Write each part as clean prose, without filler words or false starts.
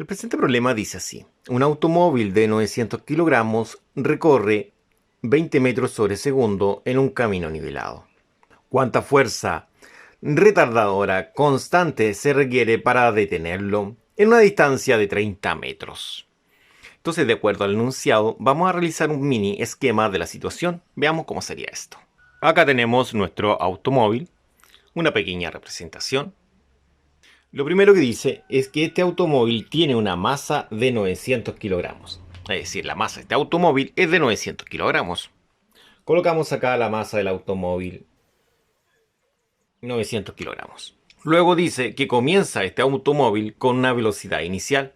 El presente problema dice así. Un automóvil de 900 kilogramos recorre 20 metros sobre segundo en un camino nivelado. ¿Cuánta fuerza retardadora constante se requiere para detenerlo en una distancia de 30 metros? Entonces, de acuerdo al enunciado, vamos a realizar un mini esquema de la situación. Veamos cómo sería esto. Acá tenemos nuestro automóvil, una pequeña representación. Lo primero que dice es que este automóvil tiene una masa de 900 kilogramos. Es decir, la masa de este automóvil es de 900 kilogramos. Colocamos acá la masa del automóvil, 900 kilogramos. Luego dice que comienza este automóvil con una velocidad inicial.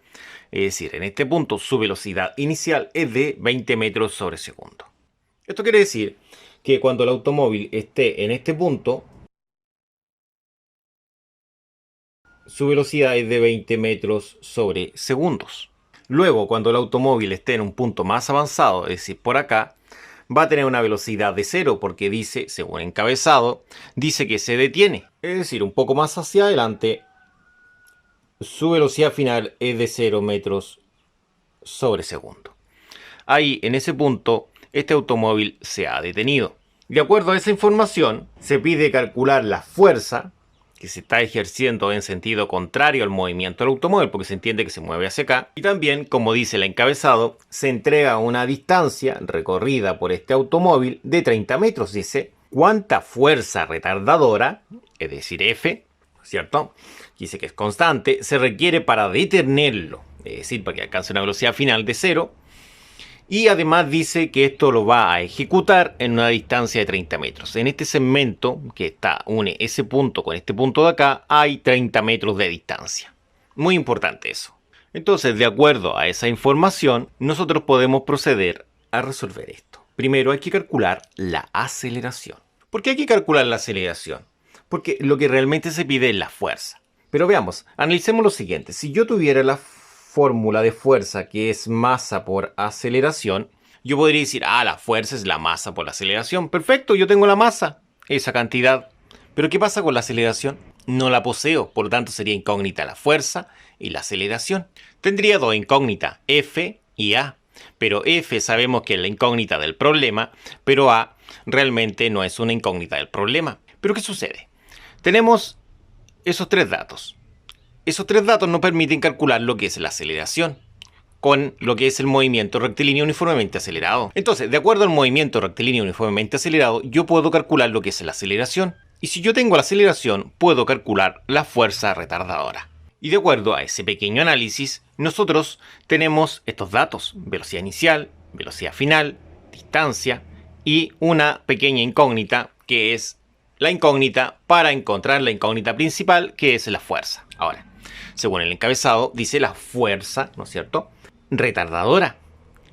Es decir, en este punto su velocidad inicial es de 20 metros sobre segundo. Esto quiere decir que cuando el automóvil esté en este punto, su velocidad es de 20 metros sobre segundos. Luego, cuando el automóvil esté en un punto más avanzado, es decir, por acá, va a tener una velocidad de cero porque dice, según encabezado, dice que se detiene. Es decir, un poco más hacia adelante, su velocidad final es de 0 metros sobre segundo. Ahí, en ese punto, este automóvil se ha detenido. De acuerdo a esa información, se pide calcular la fuerza que se está ejerciendo en sentido contrario al movimiento del automóvil, porque se entiende que se mueve hacia acá. Y también, como dice el encabezado, se entrega una distancia recorrida por este automóvil de 30 metros. Dice, ¿cuánta fuerza retardadora, es decir, F, ¿cierto? Dice que es constante, se requiere para detenerlo, es decir, para que alcance una velocidad final de cero. Y además dice que esto lo va a ejecutar en una distancia de 30 metros. En este segmento que une ese punto con este punto de acá, hay 30 metros de distancia. Muy importante eso. Entonces, de acuerdo a esa información, nosotros podemos proceder a resolver esto. Primero hay que calcular la aceleración. ¿Por qué hay que calcular la aceleración? Porque lo que realmente se pide es la fuerza. Pero veamos, analicemos lo siguiente. Si yo tuviera la fórmula de fuerza que es masa por aceleración, yo podría decir, la fuerza es la masa por la aceleración. Perfecto, yo tengo la masa, esa cantidad. Pero ¿qué pasa con la aceleración? No la poseo, por lo tanto sería incógnita la fuerza y la aceleración. Tendría dos incógnitas, F y A. Pero F sabemos que es la incógnita del problema, pero A realmente no es una incógnita del problema. ¿Pero qué sucede? Tenemos esos tres datos. Esos tres datos nos permiten calcular lo que es la aceleración con lo que es el movimiento rectilíneo uniformemente acelerado. Entonces, de acuerdo al movimiento rectilíneo uniformemente acelerado, yo puedo calcular lo que es la aceleración. Y si yo tengo la aceleración, puedo calcular la fuerza retardadora. Y de acuerdo a ese pequeño análisis, nosotros tenemos estos datos: velocidad inicial, velocidad final, distancia y una pequeña incógnita que es la incógnita para encontrar la incógnita principal, que es la fuerza. Ahora, según el encabezado, dice la fuerza, ¿no es cierto?, retardadora.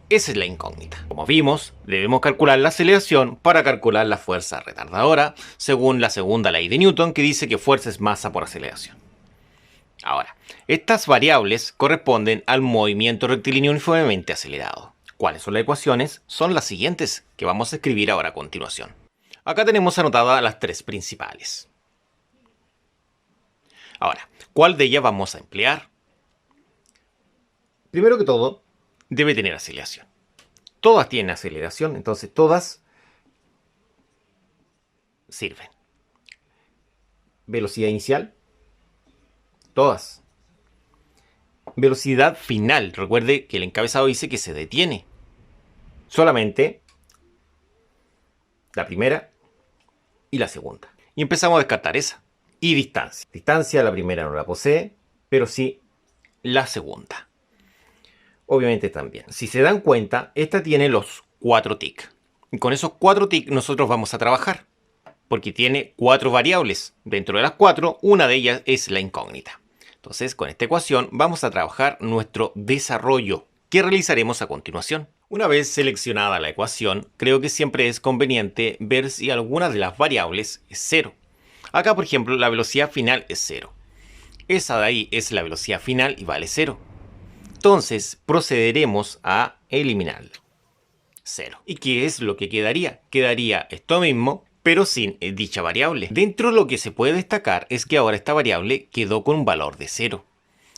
Esa es la incógnita. Como vimos, debemos calcular la aceleración para calcular la fuerza retardadora, según la segunda ley de Newton, que dice que fuerza es masa por aceleración. Ahora, estas variables corresponden al movimiento rectilíneo uniformemente acelerado. ¿Cuáles son las ecuaciones? Son las siguientes, que vamos a escribir ahora a continuación. Acá tenemos anotadas las tres principales. Ahora, ¿cuál de ellas vamos a emplear? Primero que todo, debe tener aceleración. Todas tienen aceleración, entonces todas sirven. Velocidad inicial, todas. Velocidad final, recuerde que el encabezado dice que se detiene. Solamente la primera y la segunda. Y empezamos a descartar esa. Y distancia. Distancia, la primera no la posee, pero sí la segunda. Obviamente también. Si se dan cuenta, esta tiene los 4 tics. Y con esos 4 tics nosotros vamos a trabajar. Porque tiene 4 variables. Dentro de las 4, una de ellas es la incógnita. Entonces, con esta ecuación vamos a trabajar nuestro desarrollo, que realizaremos a continuación. Una vez seleccionada la ecuación, creo que siempre es conveniente ver si alguna de las variables es 0. Acá, por ejemplo, la velocidad final es 0. Esa de ahí es la velocidad final y vale 0. Entonces, procederemos a eliminarlo. 0. ¿Y qué es lo que quedaría? Quedaría esto mismo, pero sin dicha variable. Dentro de lo que se puede destacar es que ahora esta variable quedó con un valor de 0.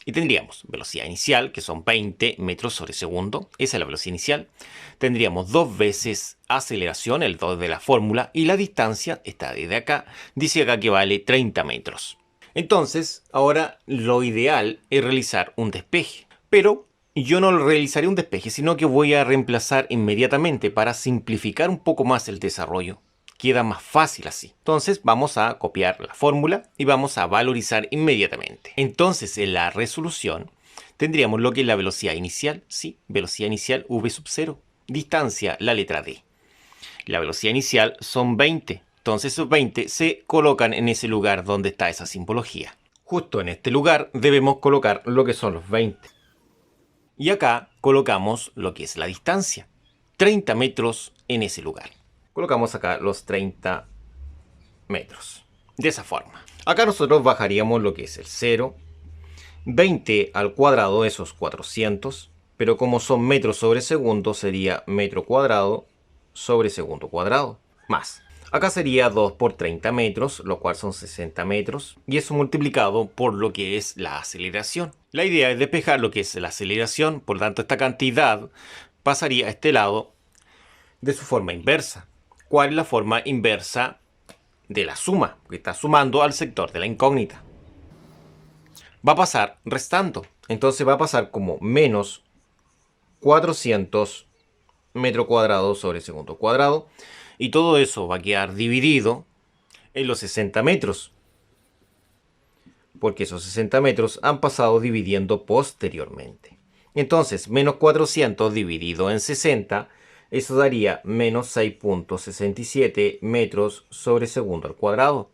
Y tendríamos velocidad inicial, que son 20 metros sobre segundo. Esa es la velocidad inicial. Tendríamos 2 veces aceleración, el 2 de la fórmula. Y la distancia, está desde acá, dice acá que vale 30 metros. Entonces, ahora lo ideal es realizar un despeje. Pero yo no realizaré un despeje, sino que voy a reemplazar inmediatamente para simplificar un poco más el desarrollo. Queda más fácil así. Entonces vamos a copiar la fórmula y vamos a valorizar inmediatamente. Entonces en la resolución tendríamos lo que es la velocidad inicial. Sí, velocidad inicial v sub 0. Distancia, la letra D. La velocidad inicial son 20. Entonces esos 20 se colocan en ese lugar donde está esa simbología. Justo en este lugar debemos colocar lo que son los 20. Y acá colocamos lo que es la distancia. 30 metros en ese lugar. Colocamos acá los 30 metros. De esa forma. Acá nosotros bajaríamos lo que es el 0. 20 al cuadrado, esos 400. Pero como son metros sobre segundo, sería metro cuadrado sobre segundo cuadrado. Más. Acá sería 2 por 30 metros, lo cual son 60 metros. Y eso multiplicado por lo que es la aceleración. La idea es despejar lo que es la aceleración. Por tanto, esta cantidad pasaría a este lado de su forma inversa. ¿Cuál es la forma inversa de la suma? Que está sumando al sector de la incógnita. Va a pasar restando. Entonces va a pasar como menos 400 metros cuadrados sobre segundo cuadrado. Y todo eso va a quedar dividido en los 60 metros. Porque esos 60 metros han pasado dividiendo posteriormente. Entonces, menos 400 dividido en 60... eso daría menos 6.67 metros sobre segundo al cuadrado,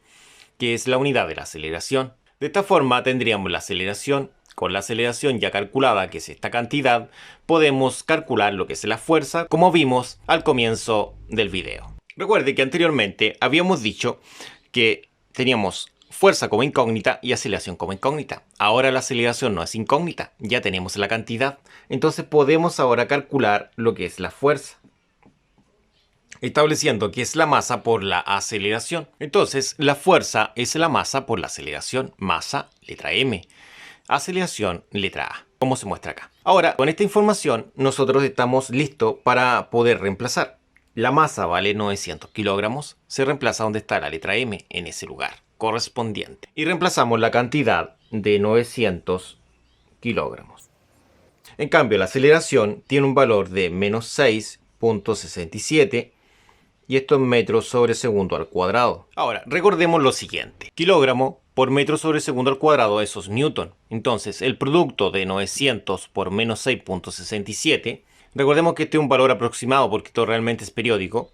que es la unidad de la aceleración. De esta forma tendríamos la aceleración. Con la aceleración ya calculada, que es esta cantidad, podemos calcular lo que es la fuerza, como vimos al comienzo del video. Recuerde que anteriormente habíamos dicho que teníamos fuerza como incógnita y aceleración como incógnita. Ahora la aceleración no es incógnita, ya tenemos la cantidad. Entonces podemos ahora calcular lo que es la fuerza, estableciendo que es la masa por la aceleración. Entonces, la fuerza es la masa por la aceleración. Masa, letra M. Aceleración, letra A, como se muestra acá. Ahora, con esta información, nosotros estamos listos para poder reemplazar. La masa vale 900 kilogramos. Se reemplaza donde está la letra M, en ese lugar correspondiente. Y reemplazamos la cantidad de 900 kilogramos. En cambio, la aceleración tiene un valor de menos 6.67 y esto en metros sobre segundo al cuadrado. Ahora, recordemos lo siguiente. Kilogramo por metro sobre segundo al cuadrado, eso es newton. Entonces, el producto de 900 por menos 6.67, recordemos que este es un valor aproximado porque esto realmente es periódico,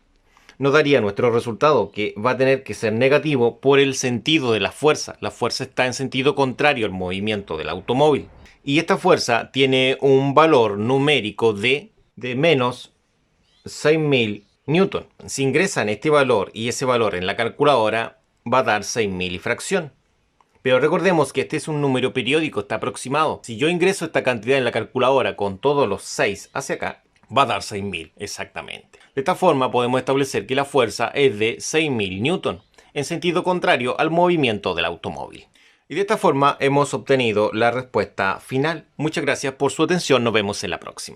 nos daría nuestro resultado, que va a tener que ser negativo por el sentido de la fuerza. La fuerza está en sentido contrario al movimiento del automóvil. Y esta fuerza tiene un valor numérico de menos 6.000 newton. Si ingresan este valor y ese valor en la calculadora, va a dar 6.000 y fracción. Pero recordemos que este es un número periódico, está aproximado. Si yo ingreso esta cantidad en la calculadora con todos los 6 hacia acá, va a dar 6.000 exactamente. De esta forma podemos establecer que la fuerza es de 6.000 newton, en sentido contrario al movimiento del automóvil. Y de esta forma hemos obtenido la respuesta final. Muchas gracias por su atención, nos vemos en la próxima.